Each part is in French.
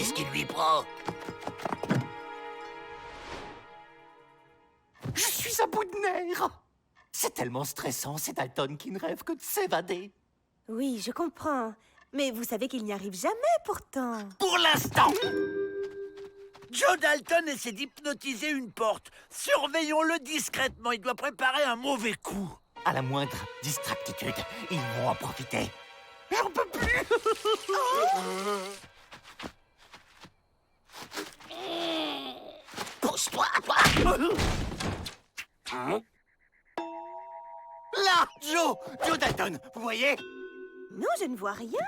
Qu'est-ce qui lui prend? Je suis à bout de nerfs. C'est tellement stressant, ces Dalton qui ne rêvent que de s'évader. Oui, je comprends. Mais vous savez qu'il n'y arrive jamais, pourtant. Pour l'instant! Joe Dalton essaie d'hypnotiser une porte. Surveillons-le discrètement, il doit préparer un mauvais coup. À la moindre distractitude, ils vont en profiter. J'en peux plus. Pousse-toi, toi! Là, Joe Dalton, vous voyez? Non, je ne vois rien.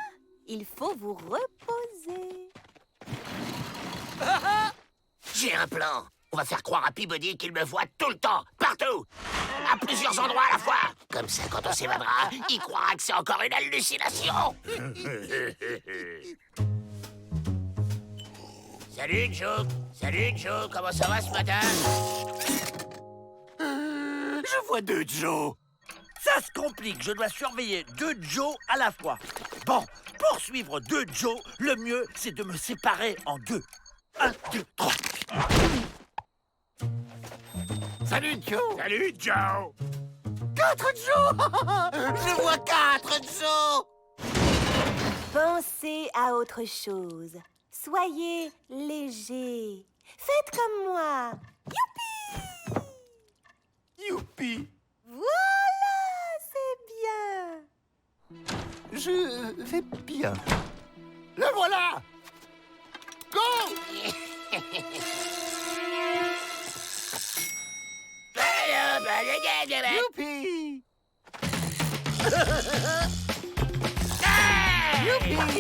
Il faut vous reposer. J'ai un plan. On va faire croire à Peabody qu'il me voit tout le temps, partout, à plusieurs endroits à la fois. Comme ça, quand on s'évadera, il croira que c'est encore une hallucination. Salut, Joe, comment ça va ce matin? Je vois deux Joe. Ça se complique, je dois surveiller 2 Joe à la fois. Bon, pour suivre 2 Joe, le mieux, c'est de me séparer en 2. 1, 2, 3. Salut, Joe. Salut, Joe. 4 Joe. Je vois 4 Joe. Pensez à autre chose. Soyez léger. Faites comme moi. Youpi. Voilà, c'est bien. Je vais bien. Le voilà. Go. Youpi. Youpi.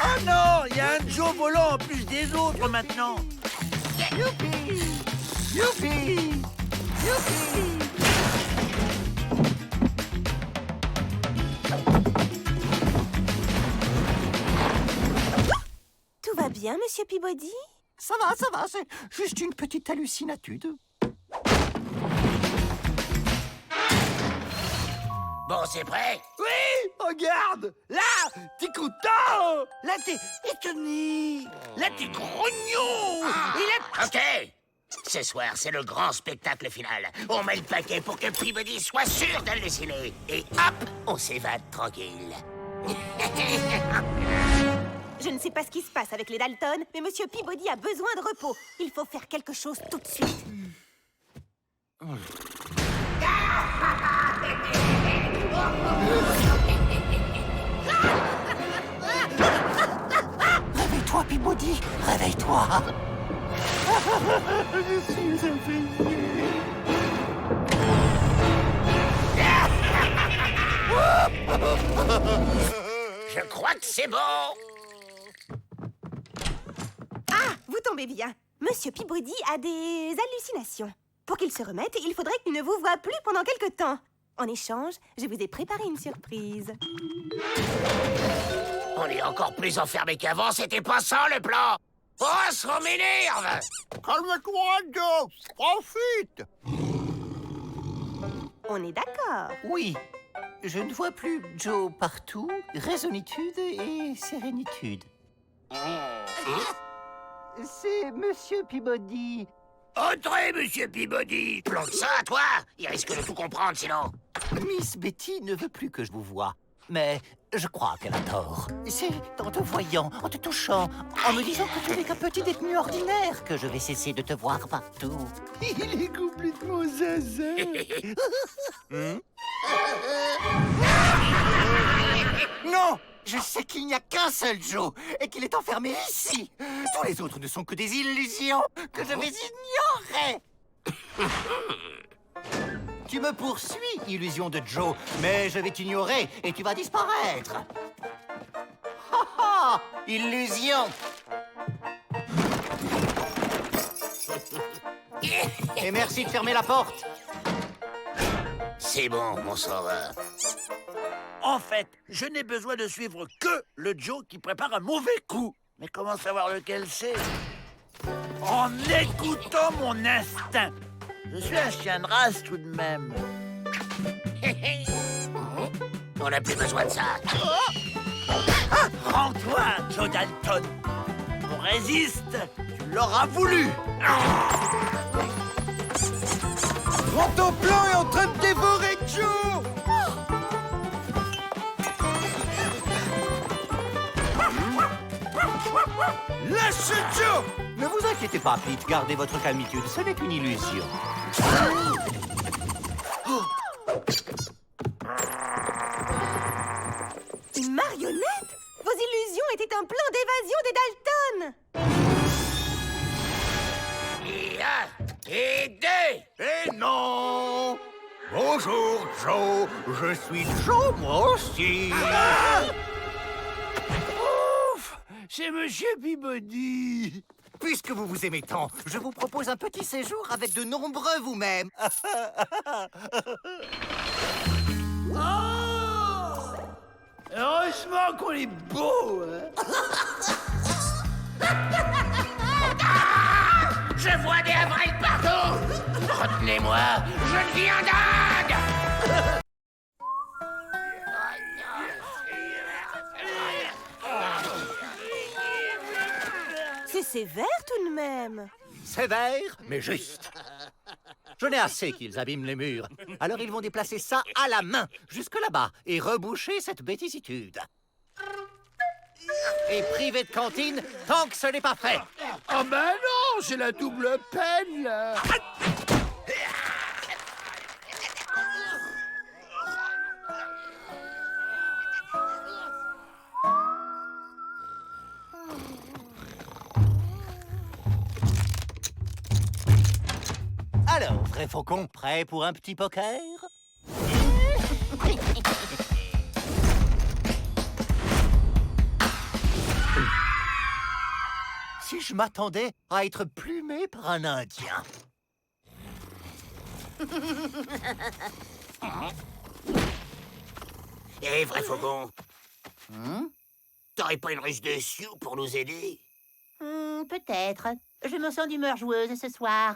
Oh non, il y a un Joe volant en plus des autres maintenant. Youpi. Youpi. Youpi. Tout va bien, Monsieur Peabody? Ça va, c'est juste une petite hallucinatude. Bon, c'est prêt? Oui, regarde, là, t'es content. Là, t'es étonné. Là, t'es grognon. Et là, Ok. Ce soir, c'est le grand spectacle final. On met le paquet pour que Peabody soit sûr d'halluciner. Et hop, on s'évade tranquille. Je ne sais pas ce qui se passe avec les Dalton, mais Monsieur Peabody a besoin de repos. Il faut faire quelque chose tout de suite. Réveille-toi, Peabody. Réveille-toi. Je suis éveillé. Je crois que c'est bon. Ah, vous tombez bien. Monsieur Peabody a des hallucinations. Pour qu'il se remette, il faudrait qu'il ne vous voie plus pendant quelque temps. En échange, je vous ai préparé une surprise. On est encore plus enfermé qu'avant, c'était pas ça le plan. Oh, ça m'énerve. calme-toi, Joe. Profite. On est d'accord. Oui, je ne vois plus Joe partout. Raisonnitude et sérénitude. C'est Monsieur Peabody. Entrez, Monsieur Peabody. Plante ça, toi. Il risque de tout comprendre, sinon. Miss Betty ne veut plus que je vous voie. Mais je crois qu'elle a tort. C'est en te voyant, en te touchant, en me disant que tu n'es qu'un petit détenu ordinaire que je vais cesser de te voir partout. Il est complètement zaza. Non, je sais qu'il n'y a qu'un seul Joe et qu'il est enfermé ici. Tous les autres ne sont que des illusions que je vais ignorer. Tu me poursuis, illusion de Joe, mais je vais t'ignorer et tu vas disparaître. Ha ha, illusion. Et merci de fermer la porte. C'est bon, mon sauveur. En fait, je n'ai besoin de suivre que le Joe qui prépare un mauvais coup. Mais comment savoir lequel c'est? En écoutant mon instinct. Je suis un chien de race tout de même. On n'a plus besoin de ça. Rends-toi, Joe Dalton. Mon résistes, tu l'auras voulu. Grand plan est en train de dévorer Joe. Lâche Joe. Ne vous inquiétez pas, Pete, gardez votre calmitude, ce n'est qu'une illusion. Une marionnette? Vos illusions étaient un plan d'évasion des Dalton! Et un, et deux. Et non. Bonjour Joe, je suis Joe moi aussi. Ouf, c'est Monsieur Peabody. Puisque vous vous aimez tant, je vous propose un petit séjour avec de nombreux vous-même. Heureusement qu'on est beau, hein. Je vois des avrils partout. Retenez-moi, je ne viens d'Inde. C'est sévère tout de même. Sévère, mais juste. Je n'ai assez qu'ils abîment les murs. Alors ils vont déplacer ça à la main, jusque là-bas, et reboucher cette bêtisitude. Et priver de cantine tant que ce n'est pas fait. Ah ben non, c'est la double peine, là. Alors, vrai faucon, prêt pour un petit poker? Si je m'attendais à être plumé par un Indien. Eh, vrai faucon. T'aurais pas une russe de sioux pour nous aider? Peut-être. Je me sens d'humeur joueuse ce soir.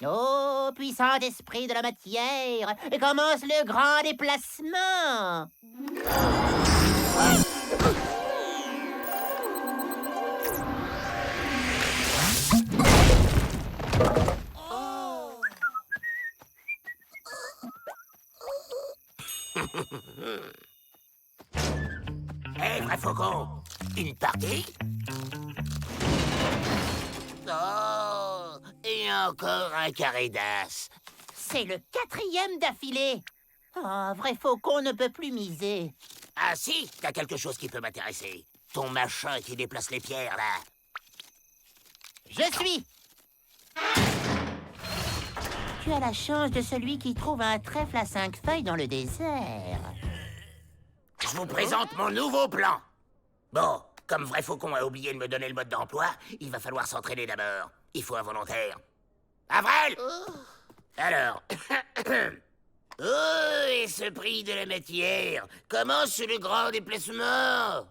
Oh, puissant esprit de la matière, commence le grand déplacement. Eh, vrai faucon, une partie? Oh, et encore un carré d'as. C'est le 4e d'affilée. Oh, vrai faucon ne peut plus miser. Ah si, t'as quelque chose qui peut m'intéresser. Ton machin qui déplace les pierres, là. Je suis. Tu as la chance de celui qui trouve un trèfle à 5 feuilles dans le désert. Je vous présente mon nouveau plan. Bon, comme vrai faucon a oublié de me donner le mode d'emploi, il va falloir s'entraîner d'abord. Il faut un volontaire. Avril! Alors... Oh, et ce prix de la matière, commence le grand déplacement.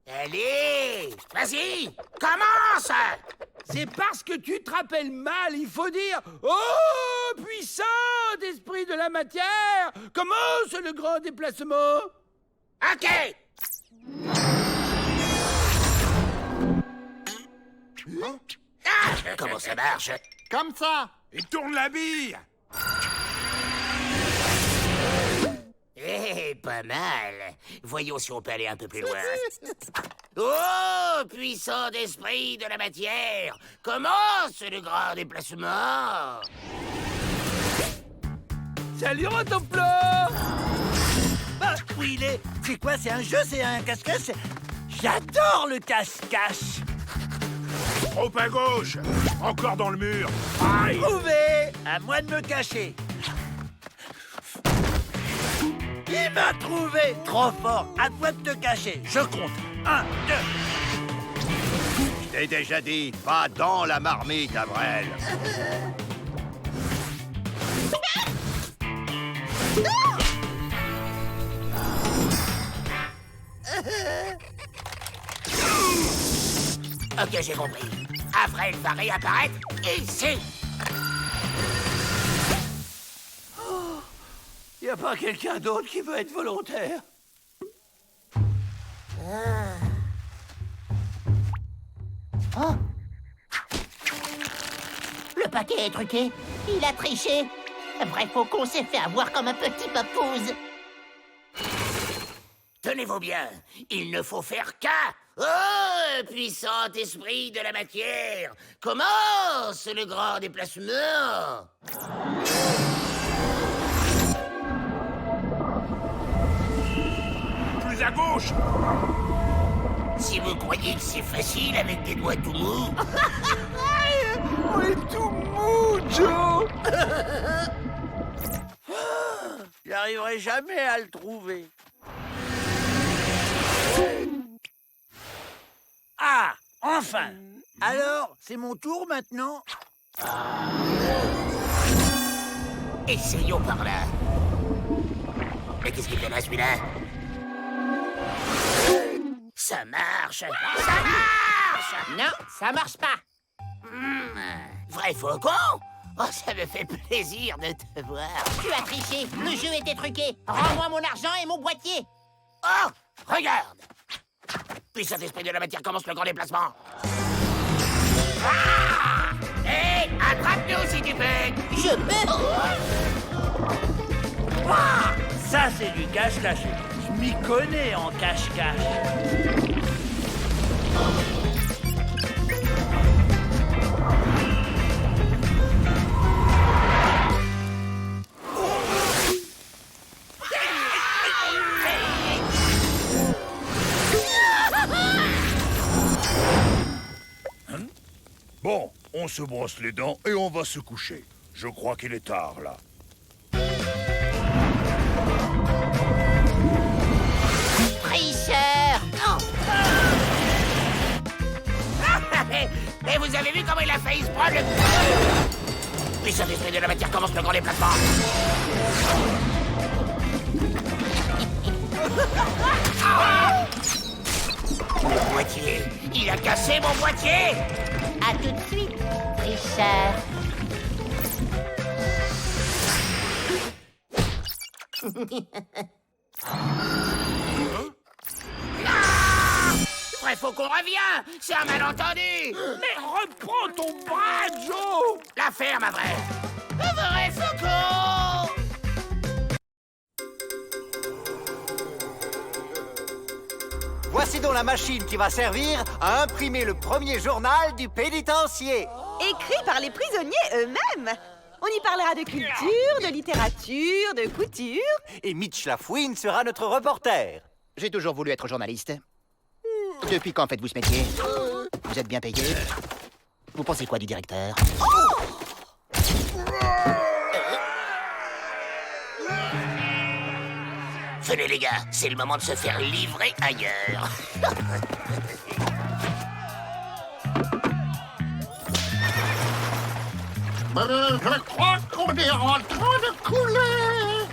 Allez, vas-y, commence! C'est parce que tu te rappelles mal, il faut dire « Oh, puissant esprit de la matière, commence le grand déplacement !» Ok! Ah, comment ça marche? Comme ça. Et tourne la bille. Eh, pas mal. Voyons si on peut aller un peu plus loin. Oh, puissant esprit de la matière, commence le grand déplacement. Salut, Rotoplan. Bah, oui, il est. C'est quoi, c'est un jeu, c'est un cache-cache? J'adore le cache-cache. Trop à gauche. Encore dans le mur. Aïe. Trouvé. À moi de me cacher. Il m'a trouvé. Trop fort. À toi de te cacher. Je compte. 1, 2. Je t'ai déjà dit, pas dans la marmite, Avril. Ok, j'ai compris. Avril va réapparaître ici. Y a pas quelqu'un d'autre qui veut être volontaire? Oh. Le paquet est truqué. Il a triché. Vrai Faucon s'est fait avoir comme un petit papouze. Tenez-vous bien, il ne faut faire qu'un. Oh, puissant esprit de la matière, commence le grand déplacement. Plus à gauche. Si vous croyez que c'est facile avec des doigts tout mous, On est tout mou, Joe. J'arriverai jamais à le trouver. Ah, enfin. Alors, c'est mon tour maintenant? essayons par là. Mais qu'est-ce qu'il fait là, celui-là? Ça marche! Ça marche! Non, ça marche pas. Vrai Faucon? Oh, ça me fait plaisir de te voir. Tu as triché. Le jeu était truqué. Rends-moi mon argent et mon boîtier. Oh, regarde! Puissant esprit de la matière, commence le grand déplacement. Ah! Hé, attrape-nous si tu peux! Je peux. Ça, c'est du cache-cache. Je m'y connais en cache-cache. Bon, on se brosse les dents et on va se coucher. Je crois qu'il est tard, là. Tricheur. Mais vous avez vu comment il a failli se prendre le... Puissant esprit de la matière, commence le grand déplacement. Mon boîtier! Il a cassé mon boîtier! À tout de suite, tricheur. Vrai Faucon revient! C'est un malentendu! Mais reprends ton bras, Joe! La ferme, vrai! Vrai Faucon! Voici donc la machine qui va servir à imprimer le premier journal du pénitencier. Écrit par les prisonniers eux-mêmes. On y parlera de culture, de littérature, de couture. Et Mitch Lafouine sera notre reporter. J'ai toujours voulu être journaliste. Depuis quand faites-vous ce métier? Vous êtes bien payé? Vous pensez quoi du directeur? Venez les gars, c'est le moment de se faire livrer ailleurs. Je crois qu'on est en train de couler.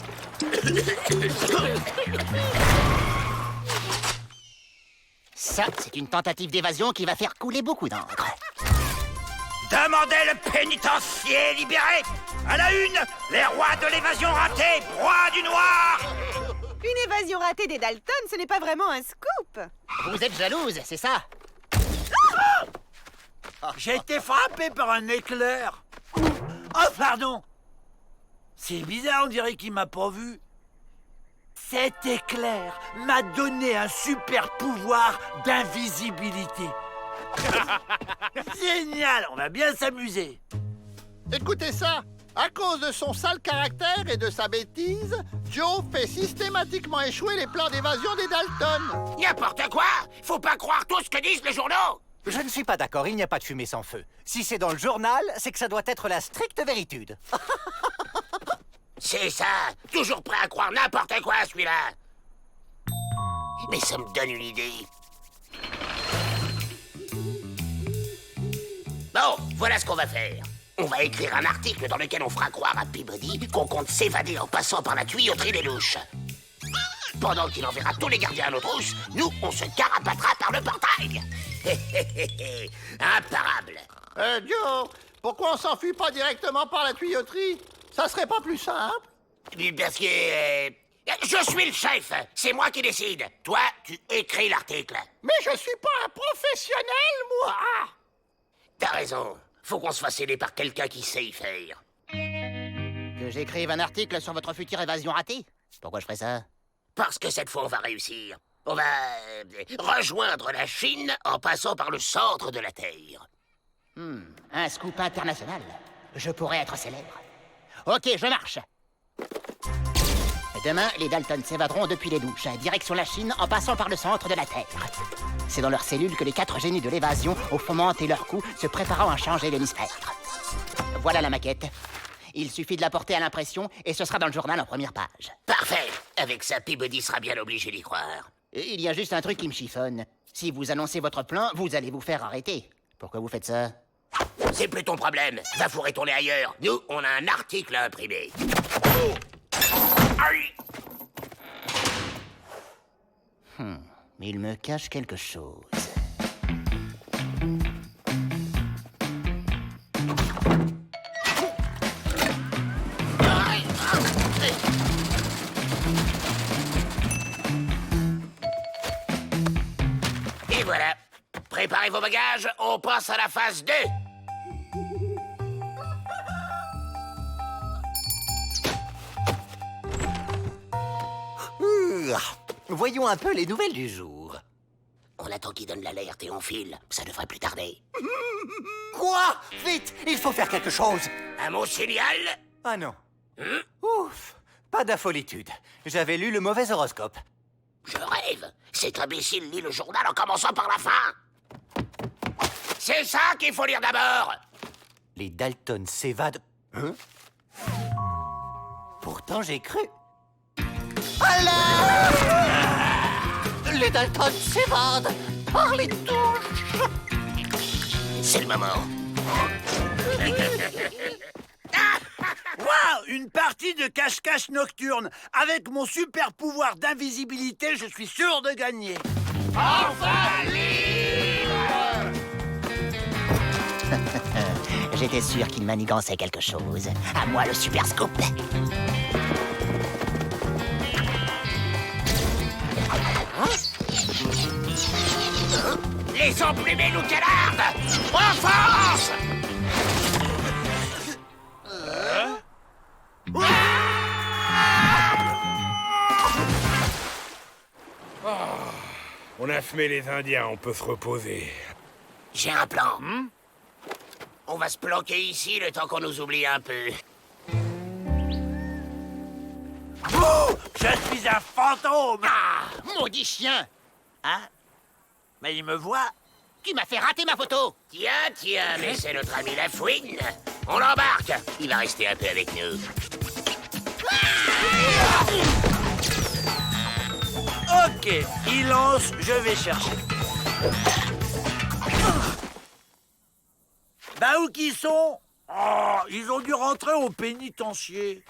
Ça, c'est une tentative d'évasion qui va faire couler beaucoup d'encre. Demandez le pénitencier libéré! À la une, les rois de l'évasion ratée, roi du noir! Une évasion ratée des Dalton, ce n'est pas vraiment un scoop. Vous êtes jalouse, c'est ça? J'ai été frappé par un éclair. Oh, pardon! C'est bizarre, on dirait qu'il m'a pas vu. Cet éclair m'a donné un super pouvoir d'invisibilité. Génial, on va bien s'amuser. Écoutez ça. À cause de son sale caractère et de sa bêtise, Joe fait systématiquement échouer les plans d'évasion des Dalton. N'importe quoi! Faut pas croire tout ce que disent les journaux! Je ne suis pas d'accord, il n'y a pas de fumée sans feu. Si c'est dans le journal, c'est que ça doit être la stricte véritude. C'est ça! Toujours prêt à croire n'importe quoi, celui-là! Mais ça me donne une idée. Bon, voilà ce qu'on va faire. On va écrire un article dans lequel on fera croire à Peabody qu'on compte s'évader en passant par la tuyauterie des louches. Pendant qu'il enverra tous les gardiens à nos trousses, nous, on se carapatera par le portail. Imparable. Joe, pourquoi on s'enfuit pas directement par la tuyauterie? Ça serait pas plus simple? Parce que... Je suis le chef. C'est moi qui décide. Toi, tu écris l'article. Mais je suis pas un professionnel, moi. T'as raison. Faut qu'on se fasse aider par quelqu'un qui sait y faire. Que j'écrive un article sur votre future évasion ratée? Pourquoi je ferais ça? Parce que cette fois, on va réussir. On va rejoindre la Chine en passant par le centre de la Terre. Un scoop international. Je pourrais être célèbre. Ok, je marche. Demain, les Dalton s'évaderont depuis les douches, direction la Chine en passant par le centre de la Terre. C'est dans leurs cellules que les 4 génies de l'évasion ont fomenté leur coup, se préparant à changer l'hémisphère. Voilà la maquette. Il suffit de la porter à l'impression et ce sera dans le journal en première page. Parfait. Avec ça, Peabody sera bien obligé d'y croire. Et il y a juste un truc qui me chiffonne. Si vous annoncez votre plan, vous allez vous faire arrêter. Pourquoi vous faites ça? C'est plus ton problème. Va fourrer ton lait ailleurs. Nous, on a un article à imprimer. Aïe. Il me cache quelque chose. Et voilà. Préparez vos bagages, on passe à la phase 2. Voyons un peu les nouvelles du jour. On attend qu'il donne l'alerte et on file. Ça devrait plus tarder. Quoi? Vite, il faut faire quelque chose. Un mot signal? Ah non. Ouf, pas d'affolitude. J'avais lu le mauvais horoscope. Je rêve. Cet imbécile lit le journal en commençant par la fin. C'est ça qu'il faut lire d'abord. Les Dalton s'évadent. Hein? Pourtant, j'ai cru. Alors, les Dalton s'évadent par les touches. C'est le moment. Waouh, une partie de cache-cache nocturne. Avec mon super pouvoir d'invisibilité, je suis sûr de gagner. J'étais sûr qu'il manigançait quelque chose. À moi le super scoop. Les emplumés nous canardent. Enfance. On a fumé les Indiens, on peut se reposer. J'ai un plan. On va se planquer ici le temps qu'on nous oublie un peu. Je suis un fantôme. Maudit chien! Hein? Mais il me voit. Tu m'as fait rater ma photo! Tiens, mais c'est notre ami la fouine. On l'embarque. Il va rester un peu avec nous. Ok, il lance, je vais chercher. Bah où qu'ils sont? Oh, ils ont dû rentrer au pénitencier.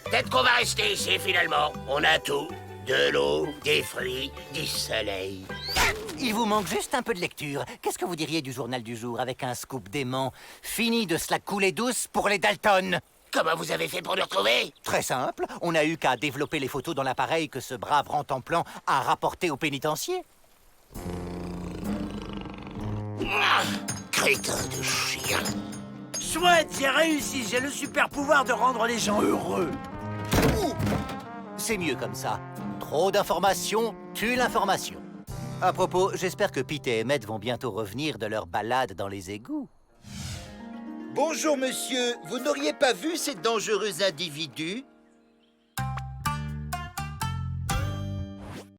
Peut-être qu'on va rester ici finalement. On a tout. De l'eau, des fruits, du soleil. Il vous manque juste un peu de lecture. Qu'est-ce que vous diriez du journal du jour avec un scoop dément? Fini de se la couler douce pour les Dalton. Comment vous avez fait pour nous retrouver? Très simple, on n'a eu qu'à développer les photos dans l'appareil que ce brave Rantanplan a rapporté au pénitencier. Crétin de chien. Chouette, j'ai réussi. J'ai le super pouvoir de rendre les gens heureux. C'est mieux comme ça. Trop d'informations tue l'information. À propos, j'espère que Pete et Emmett vont bientôt revenir de leur balade dans les égouts. Bonjour, monsieur. Vous n'auriez pas vu ces dangereux individus?